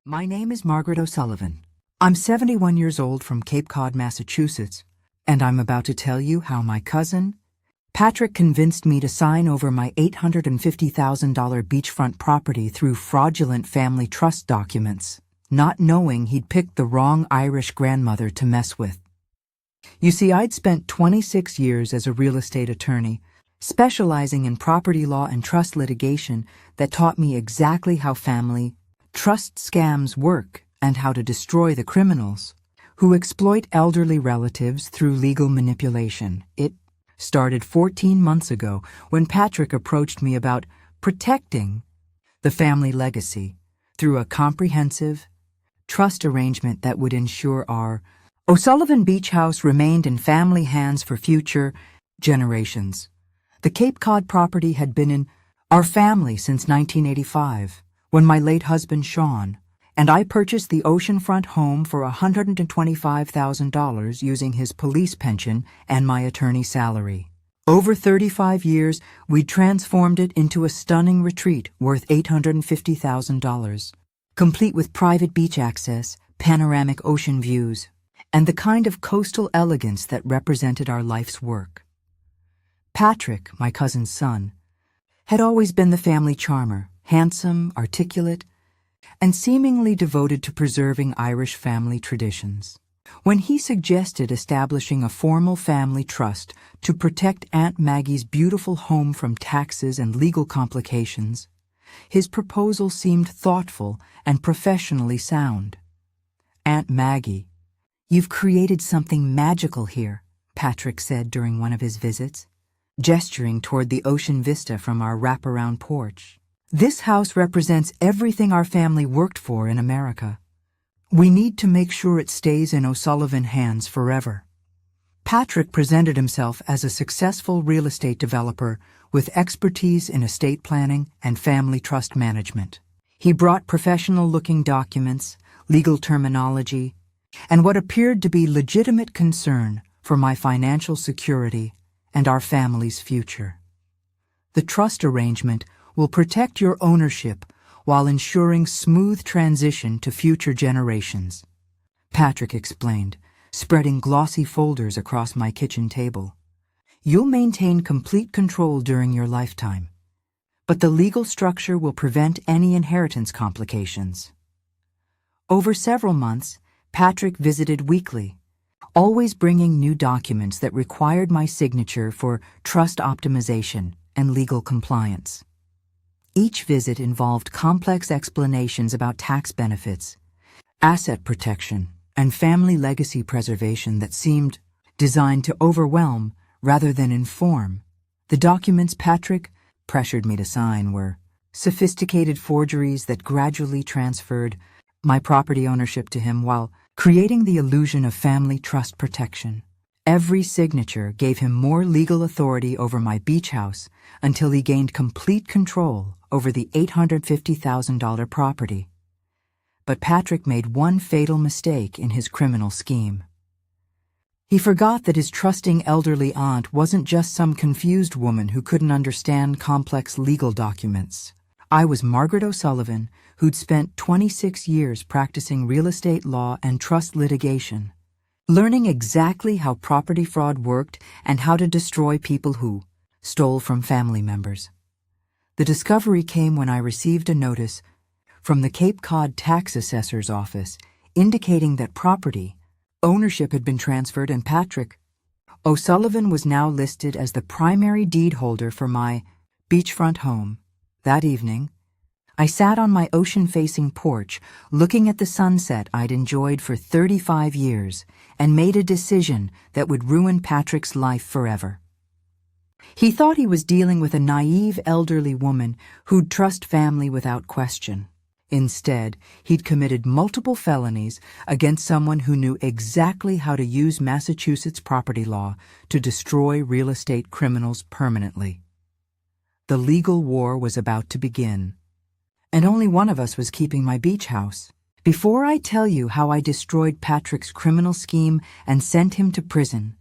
My name is Margaret O'Sullivan. I'm 71 years old from Cape Cod, Massachusetts, and I'm about to tell you how my cousin, Patrick, convinced me to sign over my $850,000 beachfront property through fraudulent family trust documents, not knowing he'd picked the wrong Irish grandmother to mess with. You see, I'd spent 26 years as a real estate attorney, specializing in property law and trust litigation that taught me exactly how family trust scams work and how to destroy the criminals who exploit elderly relatives through legal manipulation. It started 14 months ago when Patrick approached me about protecting the family legacy through a comprehensive trust arrangement that would ensure our O'Sullivan Beach House remained in family hands for future generations. The Cape Cod property had been in our family since 1985, when my late husband Sean and I purchased the oceanfront home for $125,000 using his police pension and my attorney salary. Over 35 years, we'd transformed it into a stunning retreat worth $850,000, complete with private beach access, panoramic ocean views, and the kind of coastal elegance that represented our life's work. Patrick, my cousin's son, had always been the family charmer, handsome, articulate, and seemingly devoted to preserving Irish family traditions. When he suggested establishing a formal family trust to protect Aunt Maggie's beautiful home from taxes and legal complications, his proposal seemed thoughtful and professionally sound. "Aunt Maggie, you've created something magical here," Patrick said during one of his visits, gesturing toward the ocean vista from our wraparound porch. "This house represents everything our family worked for in America. We need to make sure it stays in O'Sullivan hands forever." Patrick presented himself as a successful real estate developer with expertise in estate planning and family trust management. He brought professional-looking documents, legal terminology, and what appeared to be legitimate concern for my financial security and our family's future. "The trust arrangement will protect your ownership while ensuring smooth transition to future generations," Patrick explained, spreading glossy folders across my kitchen table. "You'll maintain complete control during your lifetime, but the legal structure will prevent any inheritance complications." Over several months, Patrick visited weekly, always bringing new documents that required my signature for trust optimization and legal compliance. Each visit involved complex explanations about tax benefits, asset protection, and family legacy preservation that seemed designed to overwhelm rather than inform. The documents Patrick pressured me to sign were sophisticated forgeries that gradually transferred my property ownership to him while creating the illusion of family trust protection. Every signature gave him more legal authority over my beach house until he gained complete control over the $850,000 property. But Patrick made one fatal mistake in his criminal scheme. He forgot that his trusting elderly aunt wasn't just some confused woman who couldn't understand complex legal documents. I was Margaret O'Sullivan, who'd spent 26 years practicing real estate law and trust litigation, learning exactly how property fraud worked and how to destroy people who stole from family members. The discovery came when I received a notice from the Cape Cod tax assessor's office indicating that property ownership had been transferred and Patrick O'Sullivan was now listed as the primary deed holder for my beachfront home. That evening, I sat on my ocean-facing porch looking at the sunset I'd enjoyed for 35 years and made a decision that would ruin Patrick's life forever. He thought he was dealing with a naive elderly woman who'd trust family without question. Instead, he'd committed multiple felonies against someone who knew exactly how to use Massachusetts property law to destroy real estate criminals permanently. The legal war was about to begin, and only one of us was keeping my beach house. Before I tell you how I destroyed Patrick's criminal scheme and sent him to prison,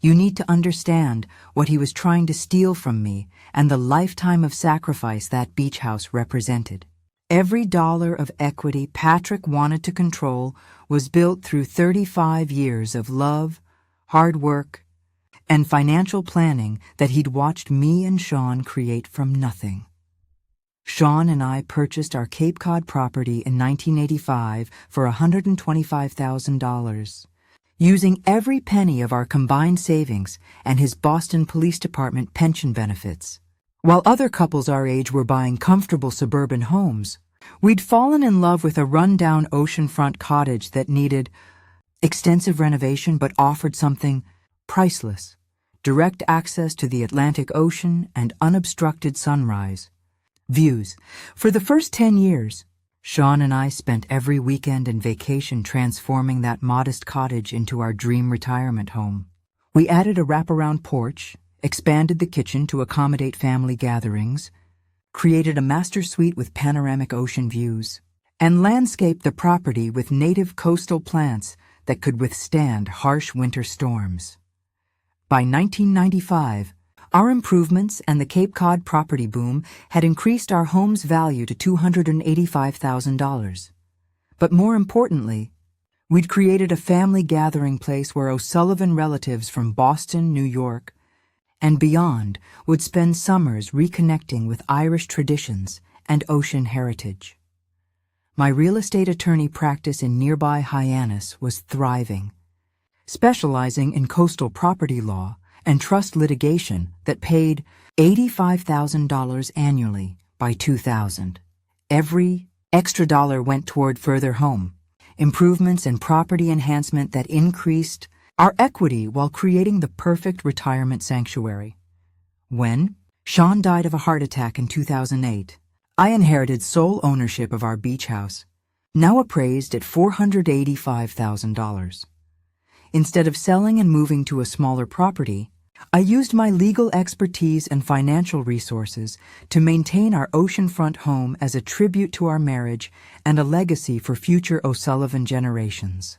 you need to understand what he was trying to steal from me and the lifetime of sacrifice that beach house represented. Every dollar of equity Patrick wanted to control was built through 35 years of love, hard work, and financial planning that he'd watched me and Sean create from nothing. Sean and I purchased our Cape Cod property in 1985 for $125,000, using every penny of our combined savings and his Boston Police Department pension benefits. While other couples our age were buying comfortable suburban homes, we'd fallen in love with a rundown oceanfront cottage that needed extensive renovation but offered something priceless: direct access to the Atlantic Ocean and unobstructed sunrise views. For the first 10 years, Sean and I spent every weekend and vacation transforming that modest cottage into our dream retirement home. We added a wraparound porch, expanded the kitchen to accommodate family gatherings, created a master suite with panoramic ocean views, and landscaped the property with native coastal plants that could withstand harsh winter storms. By 1995, our improvements and the Cape Cod property boom had increased our home's value to $285,000. But more importantly, we'd created a family gathering place where O'Sullivan relatives from Boston, New York, and beyond would spend summers reconnecting with Irish traditions and ocean heritage. My real estate attorney practice in nearby Hyannis was thriving, specializing in coastal property law and trust litigation that paid $85,000 annually by 2000. Every extra dollar went toward further home improvements and property enhancement that increased our equity while creating the perfect retirement sanctuary. When Sean died of a heart attack in 2008, I inherited sole ownership of our beach house, now appraised at $485,000. Instead of selling and moving to a smaller property, I used my legal expertise and financial resources to maintain our oceanfront home as a tribute to our marriage and a legacy for future O'Sullivan generations.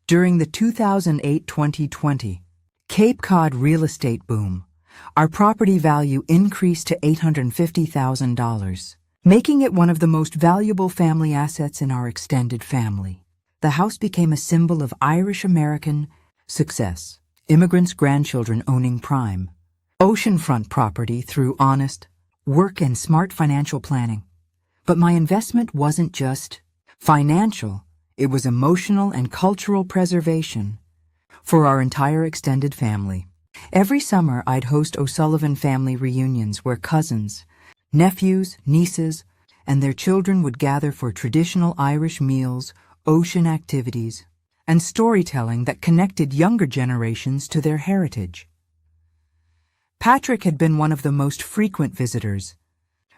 During the 2008-2020 Cape Cod real estate boom, our property value increased to $850,000, making it one of the most valuable family assets in our extended family. The house became a symbol of Irish-American success, immigrants' grandchildren owning prime, oceanfront property through honest work and smart financial planning. But my investment wasn't just financial. It was emotional and cultural preservation for our entire extended family. Every summer, I'd host O'Sullivan family reunions where cousins, nephews, nieces, and their children would gather for traditional Irish meals, ocean activities, and storytelling that connected younger generations to their heritage. Patrick had been one of the most frequent visitors,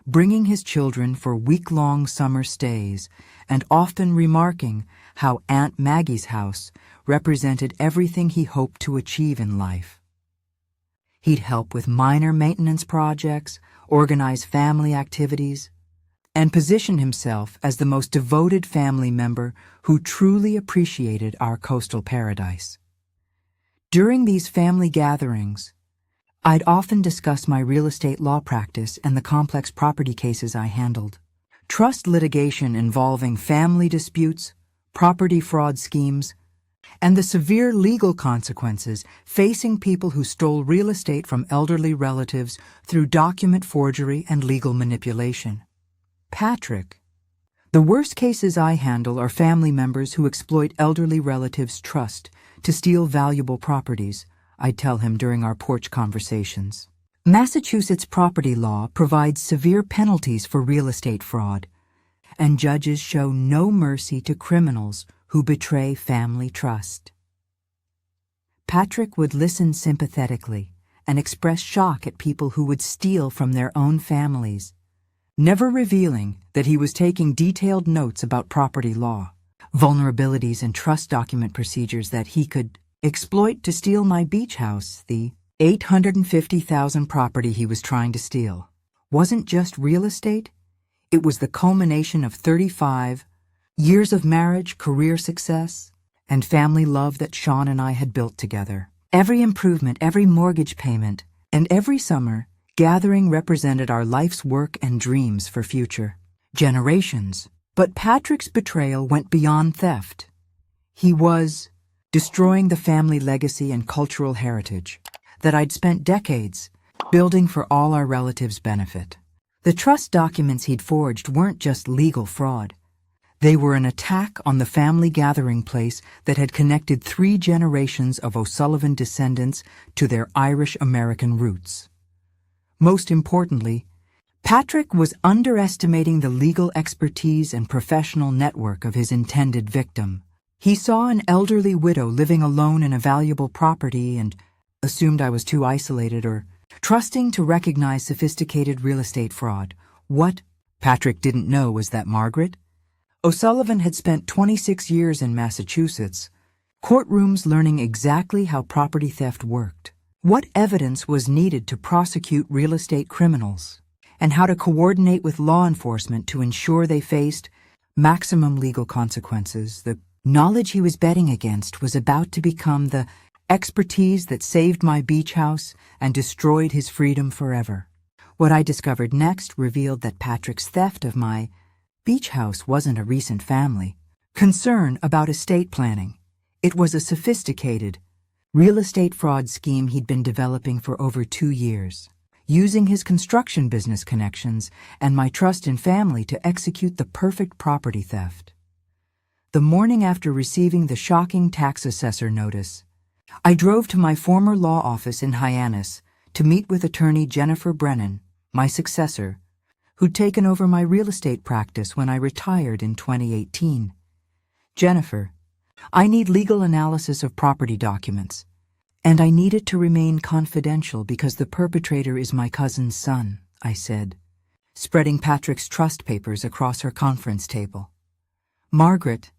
bringing his children for week-long summer stays and often remarking how Aunt Maggie's house represented everything he hoped to achieve in life. He'd help with minor maintenance projects, organize family activities, and position himself as the most devoted family member who truly appreciated our coastal paradise. During these family gatherings, I'd often discuss my real estate law practice and the complex property cases I handled. Trust litigation involving family disputes, property fraud schemes, and the severe legal consequences facing people who stole real estate from elderly relatives through document forgery and legal manipulation. Patrick: the worst cases I handle are family members who exploit elderly relatives' trust to steal valuable properties, I'd tell him during our porch conversations. Massachusetts property law provides severe penalties for real estate fraud, and judges show no mercy to criminals who betray family trust. Patrick would listen sympathetically and express shock at people who would steal from their own families, never revealing that he was taking detailed notes about property law, vulnerabilities and trust document procedures that he could exploit to steal my beach house. The $850,000 property he was trying to steal wasn't just real estate. It was the culmination of 35 years of marriage, career success, and family love that Sean and I had built together. Every improvement, every mortgage payment, and every summer gathering represented our life's work and dreams for future generations. But Patrick's betrayal went beyond theft. He was destroying the family legacy and cultural heritage that I'd spent decades building for all our relatives' benefit. The trust documents he'd forged weren't just legal fraud. They were an attack on the family gathering place that had connected 3 generations of O'Sullivan descendants to their Irish-American roots. Most importantly, Patrick was underestimating the legal expertise and professional network of his intended victim. He saw an elderly widow living alone in a valuable property and assumed I was too isolated or trusting to recognize sophisticated real estate fraud. What Patrick didn't know was that Margaret O'Sullivan had spent 26 years in Massachusetts, courtrooms learning exactly how property theft worked, what evidence was needed to prosecute real estate criminals, and how to coordinate with law enforcement to ensure they faced maximum legal consequences. The knowledge he was betting against was about to become the expertise that saved my beach house and destroyed his freedom forever. What I discovered next revealed that Patrick's theft of my beach house wasn't a recent family concern about estate planning. It was a sophisticated real estate fraud scheme he'd been developing for over 2 years, using his construction business connections and my trust in family to execute the perfect property theft. The morning after receiving the shocking tax assessor notice, I drove to my former law office in Hyannis to meet with attorney Jennifer Brennan, my successor, who'd taken over my real estate practice when I retired in 2018. Jennifer, I need legal analysis of property documents, and I need it to remain confidential because the perpetrator is my cousin's son, I said, spreading Patrick's trust papers across her conference table. Margaret,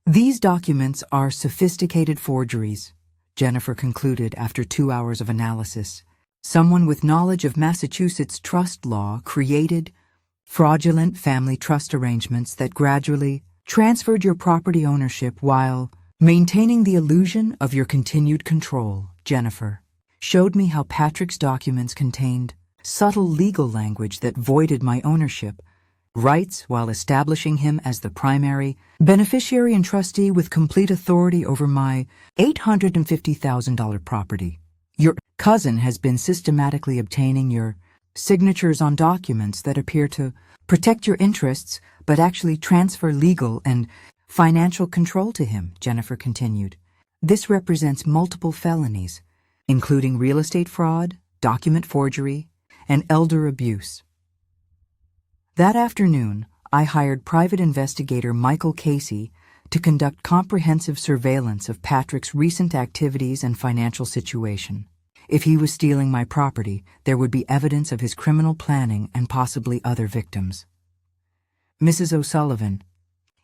these documents are sophisticated forgeries, Jennifer concluded after 2 hours of analysis. Someone with knowledge of Massachusetts trust law created fraudulent family trust arrangements that gradually transferred your property ownership while maintaining the illusion of your continued control. Jennifer showed me how Patrick's documents contained subtle legal language that voided my ownership rights while establishing him as the primary beneficiary and trustee with complete authority over my $850,000 property. Your cousin has been systematically obtaining your signatures on documents that appear to protect your interests but actually transfer legal and financial control to him, Jennifer continued. This represents multiple felonies, including real estate fraud, document forgery, and elder abuse. That afternoon, I hired private investigator Michael Casey to conduct comprehensive surveillance of Patrick's recent activities and financial situation. If he was stealing my property, there would be evidence of his criminal planning and possibly other victims. Mrs. O'Sullivan,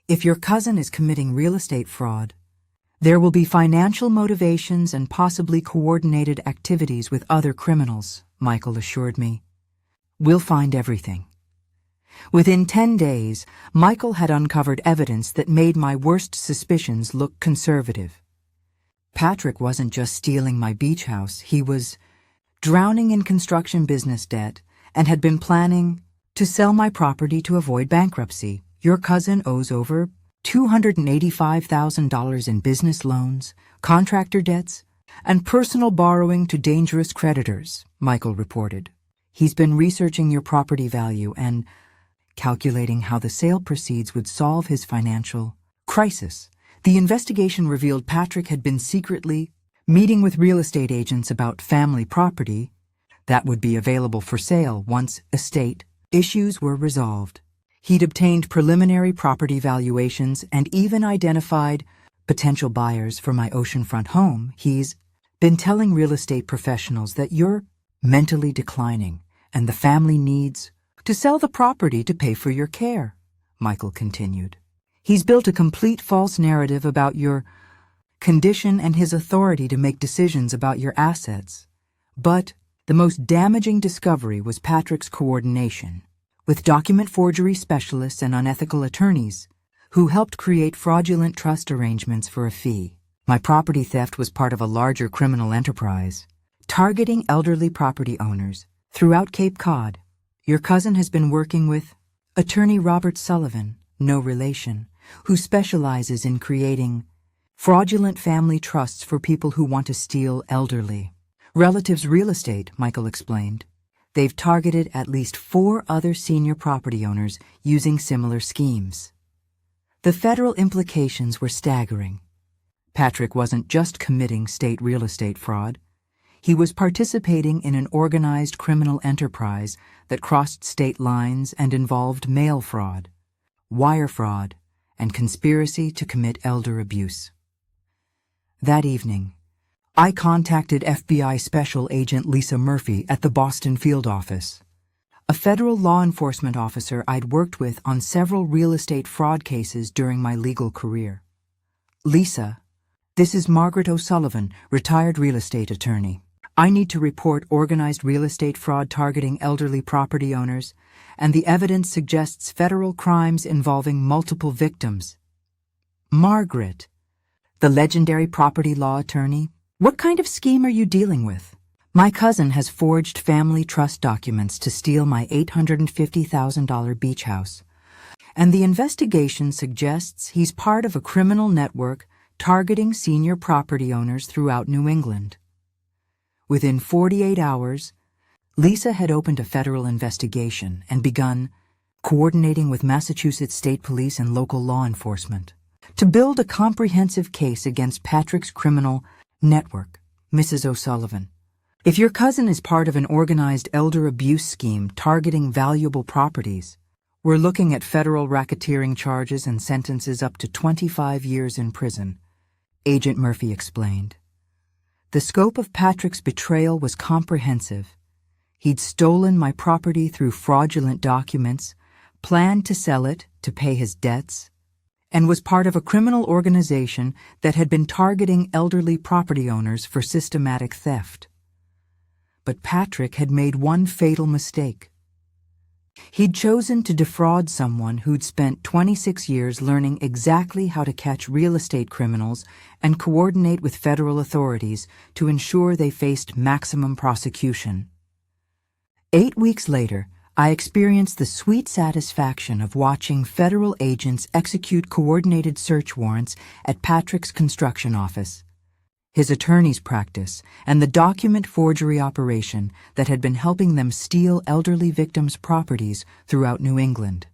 if your cousin is committing real estate fraud, there will be financial motivations and possibly coordinated activities with other criminals, Michael assured me. We'll find everything. Within 10 days, Michael had uncovered evidence that made my worst suspicions look conservative. Patrick wasn't just stealing my beach house, he was drowning in construction business debt and had been planning to sell my property to avoid bankruptcy. Your cousin owes over $285,000 in business loans, contractor debts, and personal borrowing to dangerous creditors, Michael reported. He's been researching your property value and calculating how the sale proceeds would solve his financial crisis. The investigation revealed Patrick had been secretly meeting with real estate agents about family property that would be available for sale once estate issues were resolved. He'd obtained preliminary property valuations and even identified potential buyers for my oceanfront home. He's been telling real estate professionals that you're mentally declining and the family needs to sell the property to pay for your care, Michael continued. He's built a complete false narrative about your condition and his authority to make decisions about your assets. But the most damaging discovery was Patrick's coordination with document forgery specialists and unethical attorneys who helped create fraudulent trust arrangements for a fee. My property theft was part of a larger criminal enterprise, targeting elderly property owners throughout Cape Cod. Your cousin has been working with Attorney Robert Sullivan, no relation, who specializes in creating fraudulent family trusts for people who want to steal elderly relatives' real estate, Michael explained. They've targeted at least 4 other senior property owners using similar schemes. The federal implications were staggering. Patrick wasn't just committing state real estate fraud. He was participating in an organized criminal enterprise that crossed state lines and involved mail fraud, wire fraud, and conspiracy to commit elder abuse. That evening, I contacted FBI Special Agent Lisa Murphy at the Boston field office, a federal law enforcement officer I'd worked with on several real estate fraud cases during my legal career. Lisa, this is Margaret O'Sullivan, retired real estate attorney. I need to report organized real estate fraud targeting elderly property owners, and the evidence suggests federal crimes involving multiple victims. Margaret, the legendary property law attorney, what kind of scheme are you dealing with? My cousin has forged family trust documents to steal my $850,000 beach house, and the investigation suggests he's part of a criminal network targeting senior property owners throughout New England. Within 48 hours, Lisa had opened a federal investigation and begun coordinating with Massachusetts State Police and local law enforcement to build a comprehensive case against Patrick's criminal network. Mrs. O'Sullivan, if your cousin is part of an organized elder abuse scheme targeting valuable properties, we're looking at federal racketeering charges and sentences up to 25 years in prison, Agent Murphy explained. The scope of Patrick's betrayal was comprehensive. He'd stolen my property through fraudulent documents, planned to sell it to pay his debts, and was part of a criminal organization that had been targeting elderly property owners for systematic theft. But Patrick had made one fatal mistake. He'd chosen to defraud someone who'd spent 26 years learning exactly how to catch real estate criminals and coordinate with federal authorities to ensure they faced maximum prosecution. 8 weeks later, I experienced the sweet satisfaction of watching federal agents execute coordinated search warrants at Patrick's construction office, his attorney's practice, and the document forgery operation that had been helping them steal elderly victims' properties throughout New England.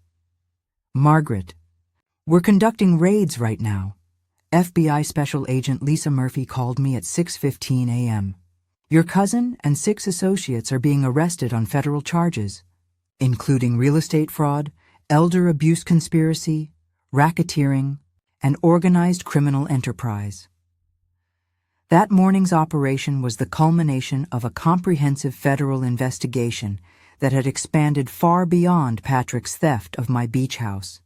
Margaret, we're conducting raids right now. FBI Special Agent Lisa Murphy called me at 6:15 a.m. Your cousin and 6 associates are being arrested on federal charges, including real estate fraud, elder abuse conspiracy, racketeering, and organized criminal enterprise. That morning's operation was the culmination of a comprehensive federal investigation that had expanded far beyond Patrick's theft of my beach house.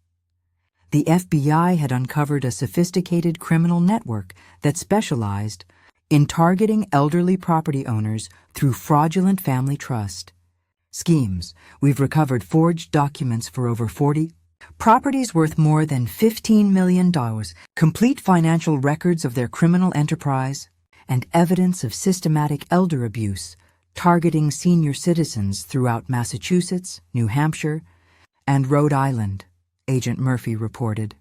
The FBI had uncovered a sophisticated criminal network that specialized in targeting elderly property owners through fraudulent family trust schemes. We've recovered forged documents for over 40 properties worth more than $15 million, complete financial records of their criminal enterprise, and evidence of systematic elder abuse targeting senior citizens throughout Massachusetts, New Hampshire, and Rhode Island, Agent Murphy reported.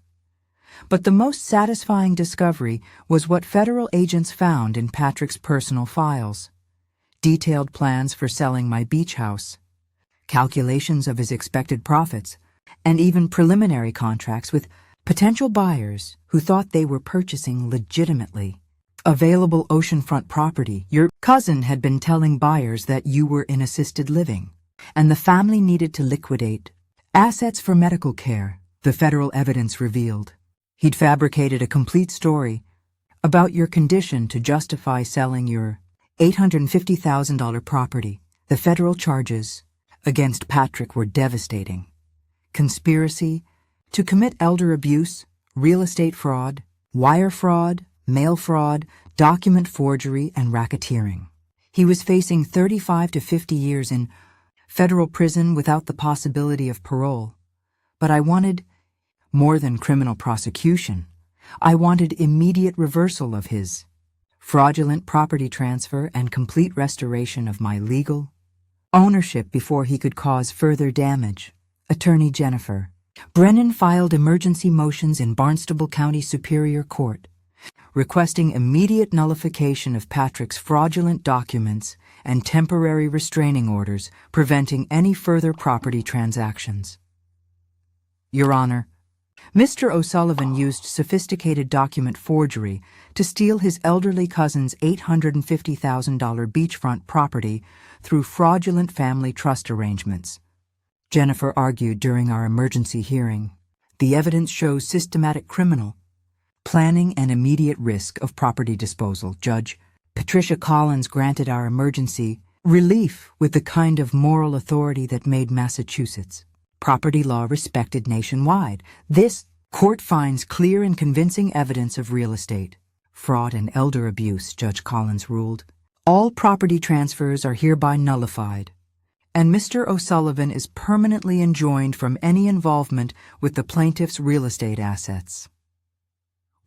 But the most satisfying discovery was what federal agents found in Patrick's personal files: detailed plans for selling my beach house, calculations of his expected profits, and even preliminary contracts with potential buyers who thought they were purchasing legitimately available oceanfront property. Your cousin had been telling buyers that you were in assisted living, and the family needed to liquidate assets for medical care, the federal evidence revealed. He'd fabricated a complete story about your condition to justify selling your $850,000 property. The federal charges against Patrick were devastating: conspiracy to commit elder abuse, real estate fraud, wire fraud, mail fraud, document forgery, and racketeering. He was facing 35 to 50 years in federal prison without the possibility of parole. But I wanted more than criminal prosecution. I wanted immediate reversal of his fraudulent property transfer and complete restoration of my legal ownership before he could cause further damage. Attorney Jennifer. Brennan filed emergency motions in Barnstable County Superior Court, requesting immediate nullification of Patrick's fraudulent documents and temporary restraining orders preventing any further property transactions. Your Honor, Mr. O'Sullivan used sophisticated document forgery to steal his elderly cousin's $850,000 beachfront property through fraudulent family trust arrangements. Jennifer argued during our emergency hearing. The evidence shows systematic criminal planning and immediate risk of property disposal. Judge Patricia Collins granted our emergency relief with the kind of moral authority that made Massachusetts property law respected nationwide. This court finds clear and convincing evidence of real estate fraud and elder abuse, Judge Collins ruled. All property transfers are hereby nullified, and Mr. O'Sullivan is permanently enjoined from any involvement with the plaintiff's real estate assets.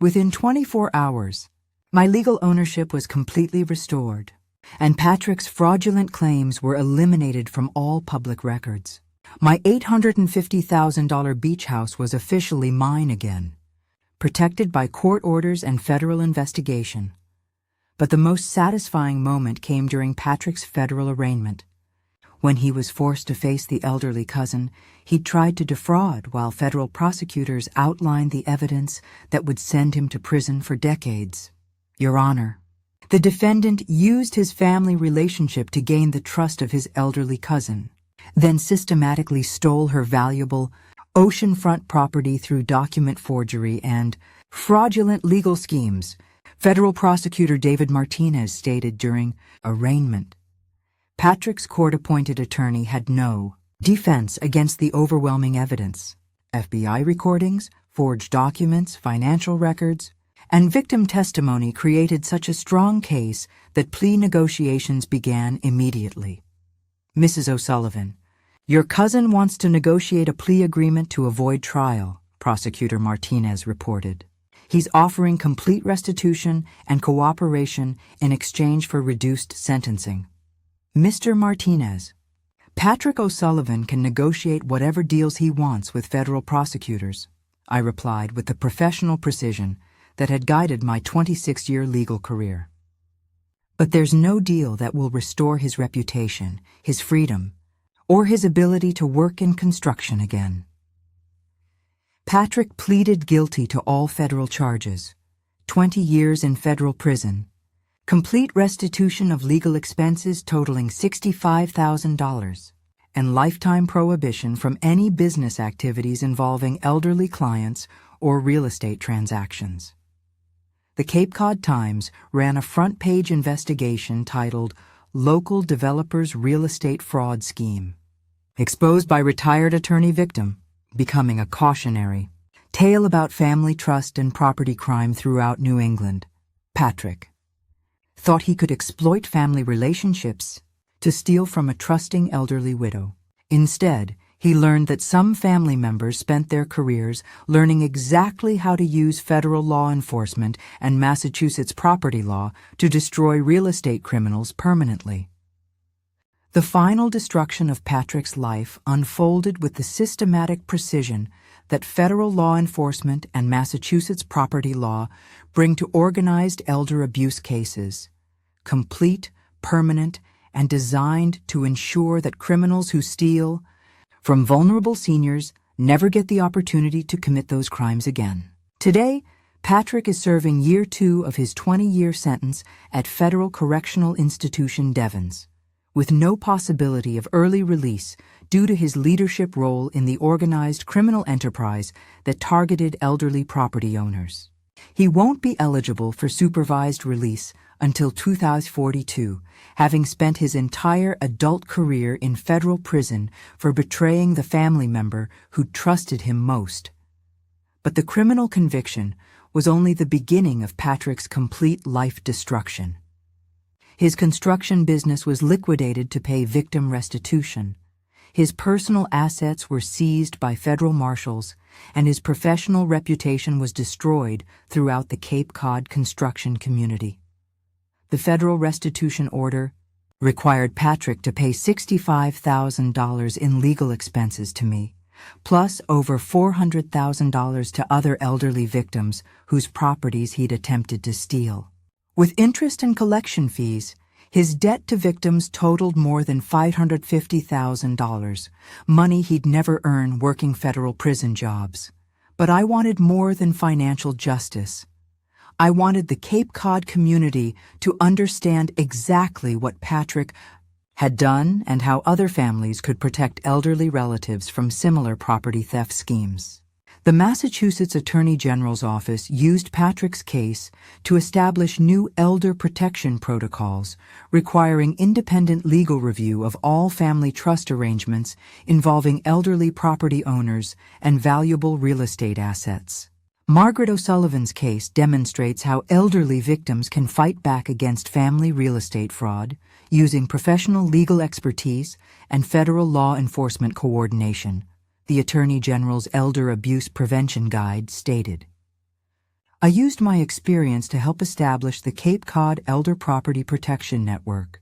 Within 24 hours, my legal ownership was completely restored, and Patrick's fraudulent claims were eliminated from all public records. My $850,000 beach house was officially mine again, protected by court orders and federal investigation. But the most satisfying moment came during Patrick's federal arraignment. When he was forced to face the elderly cousin, he tried to defraud while federal prosecutors outlined the evidence that would send him to prison for decades. Your Honor, the defendant used his family relationship to gain the trust of his elderly cousin, then systematically stole her valuable oceanfront property through document forgery and fraudulent legal schemes, federal prosecutor David Martinez stated during arraignment. Patrick's court-appointed attorney had no defense against the overwhelming evidence. FBI recordings, forged documents, financial records, and victim testimony created such a strong case that plea negotiations began immediately. Mrs. O'Sullivan, your cousin wants to negotiate a plea agreement to avoid trial, Prosecutor Martinez reported. He's offering complete restitution and cooperation in exchange for reduced sentencing. Mr. Martinez, Patrick O'Sullivan can negotiate whatever deals he wants with federal prosecutors, I replied with the professional precision that had guided my 26-year legal career. But there's no deal that will restore his reputation, his freedom, or his ability to work in construction again. Patrick pleaded guilty to all federal charges, 20 years in federal prison, complete restitution of legal expenses totaling $65,000, and lifetime prohibition from any business activities involving elderly clients or real estate transactions. The Cape Cod Times ran a front-page investigation titled Local Developers Real Estate Fraud Scheme, exposed by retired attorney victim, becoming a cautionary tale about family trust and property crime throughout New England. Patrick thought he could exploit family relationships to steal from a trusting elderly widow. Instead, he learned that some family members spent their careers learning exactly how to use federal law enforcement and Massachusetts property law to destroy real estate criminals permanently. The final destruction of Patrick's life unfolded with the systematic precision that federal law enforcement and Massachusetts property law bring to organized elder abuse cases, complete, permanent, and designed to ensure that criminals who steal from vulnerable seniors never get the opportunity to commit those crimes again. Today, Patrick is serving year 2 of his 20-year sentence at Federal Correctional Institution Devens, with no possibility of early release due to his leadership role in the organized criminal enterprise that targeted elderly property owners. He won't be eligible for supervised release until 2042, having spent his entire adult career in federal prison for betraying the family member who trusted him most. But the criminal conviction was only the beginning of Patrick's complete life destruction. His construction business was liquidated to pay victim restitution. His personal assets were seized by federal marshals, and his professional reputation was destroyed throughout the Cape Cod construction community. The federal restitution order required Patrick to pay $65,000 in legal expenses to me, plus over $400,000 to other elderly victims whose properties he'd attempted to steal. With interest and collection fees, his debt to victims totaled more than $550,000, money he'd never earn working federal prison jobs. But I wanted more than financial justice. I wanted the Cape Cod community to understand exactly what Patrick had done and how other families could protect elderly relatives from similar property theft schemes. The Massachusetts Attorney General's office used Patrick's case to establish new elder protection protocols requiring independent legal review of all family trust arrangements involving elderly property owners and valuable real estate assets. Margaret O'Sullivan's case demonstrates how elderly victims can fight back against family real estate fraud using professional legal expertise and federal law enforcement coordination, the Attorney General's Elder Abuse Prevention Guide stated. I used my experience to help establish the Cape Cod Elder Property Protection Network,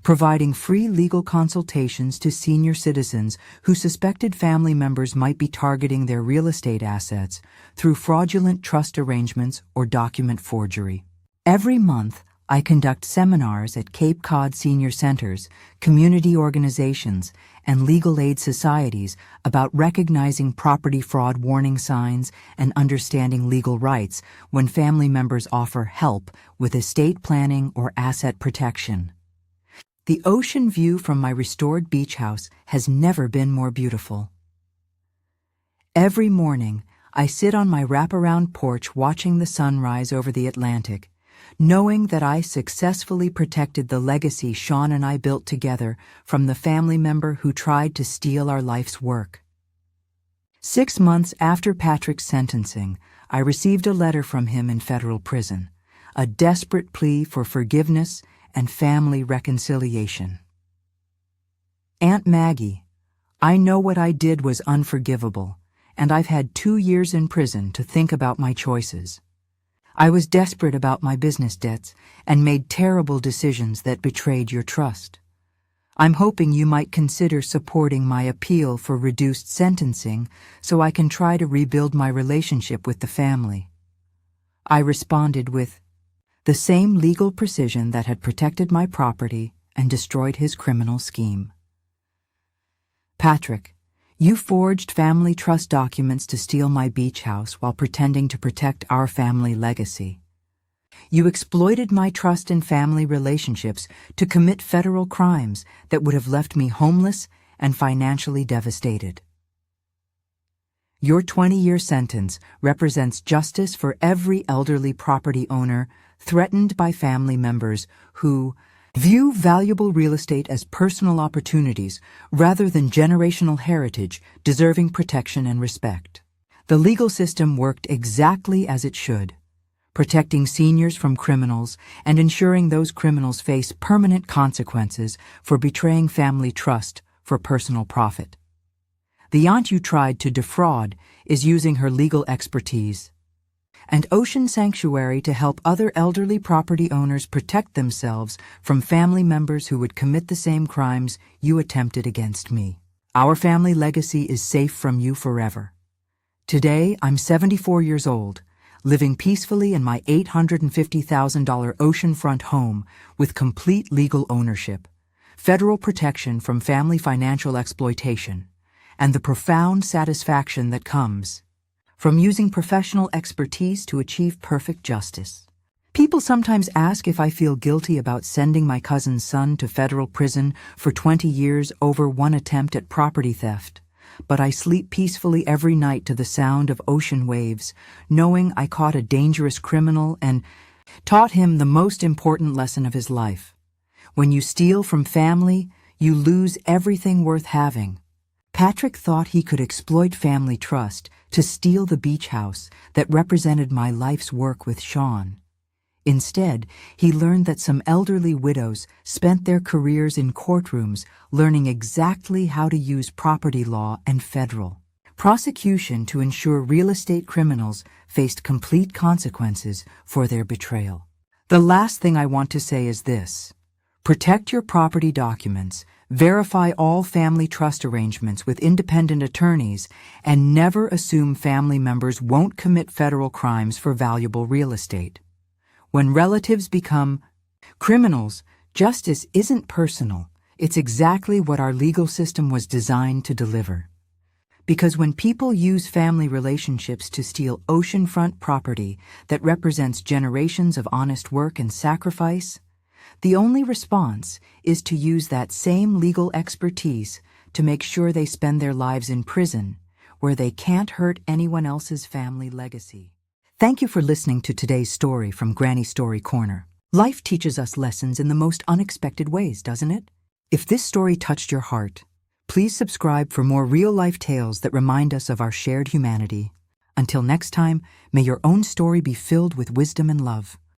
providing free legal consultations to senior citizens who suspected family members might be targeting their real estate assets through fraudulent trust arrangements or document forgery. Every month, I conduct seminars at Cape Cod senior centers, community organizations, and legal aid societies about recognizing property fraud warning signs and understanding legal rights when family members offer help with estate planning or asset protection. The ocean view from my restored beach house has never been more beautiful. Every morning, I sit on my wraparound porch watching the sunrise over the Atlantic, knowing that I successfully protected the legacy Sean and I built together from the family member who tried to steal our life's work. 6 months after Patrick's sentencing, I received a letter from him in federal prison, a desperate plea for forgiveness and family reconciliation. Aunt Maggie, I know what I did was unforgivable, and I've had 2 years in prison to think about my choices. I was desperate about my business debts and made terrible decisions that betrayed your trust. I'm hoping you might consider supporting my appeal for reduced sentencing so I can try to rebuild my relationship with the family. I responded with the same legal precision that had protected my property and destroyed his criminal scheme. Patrick, you forged family trust documents to steal my beach house while pretending to protect our family legacy. You exploited my trust in family relationships to commit federal crimes that would have left me homeless and financially devastated. Your 20-year sentence represents justice for every elderly property owner threatened by family members who view valuable real estate as personal opportunities rather than generational heritage deserving protection and respect. The legal system worked exactly as it should, protecting seniors from criminals and ensuring those criminals face permanent consequences for betraying family trust for personal profit. The aunt you tried to defraud is using her legal expertise and Ocean Sanctuary to help other elderly property owners protect themselves from family members who would commit the same crimes you attempted against me. Our family legacy is safe from you forever. Today, I'm 74 years old, living peacefully in my $850,000 oceanfront home with complete legal ownership, federal protection from family financial exploitation, and the profound satisfaction that comes from using professional expertise to achieve perfect justice. People sometimes ask if I feel guilty about sending my cousin's son to federal prison for 20 years over one attempt at property theft, but I sleep peacefully every night to the sound of ocean waves, knowing I caught a dangerous criminal and taught him the most important lesson of his life. When you steal from family, you lose everything worth having. Patrick thought he could exploit family trust to steal the beach house that represented my life's work with Sean. Instead, he learned that some elderly widows spent their careers in courtrooms learning exactly how to use property law and federal prosecution to ensure real estate criminals faced complete consequences for their betrayal. The last thing I want to say is this: protect your property documents, Verify all family trust arrangements with independent attorneys, and never assume family members won't commit federal crimes for valuable real estate. When relatives become criminals, justice isn't personal. It's exactly what our legal system was designed to deliver. Because when people use family relationships to steal oceanfront property that represents generations of honest work and sacrifice, the only response is to use that same legal expertise to make sure they spend their lives in prison, where they can't hurt anyone else's family legacy. Thank you for listening to today's story from Granny Story Corner. Life teaches us lessons in the most unexpected ways, doesn't it? If this story touched your heart, please subscribe for more real-life tales that remind us of our shared humanity. Until next time, may your own story be filled with wisdom and love.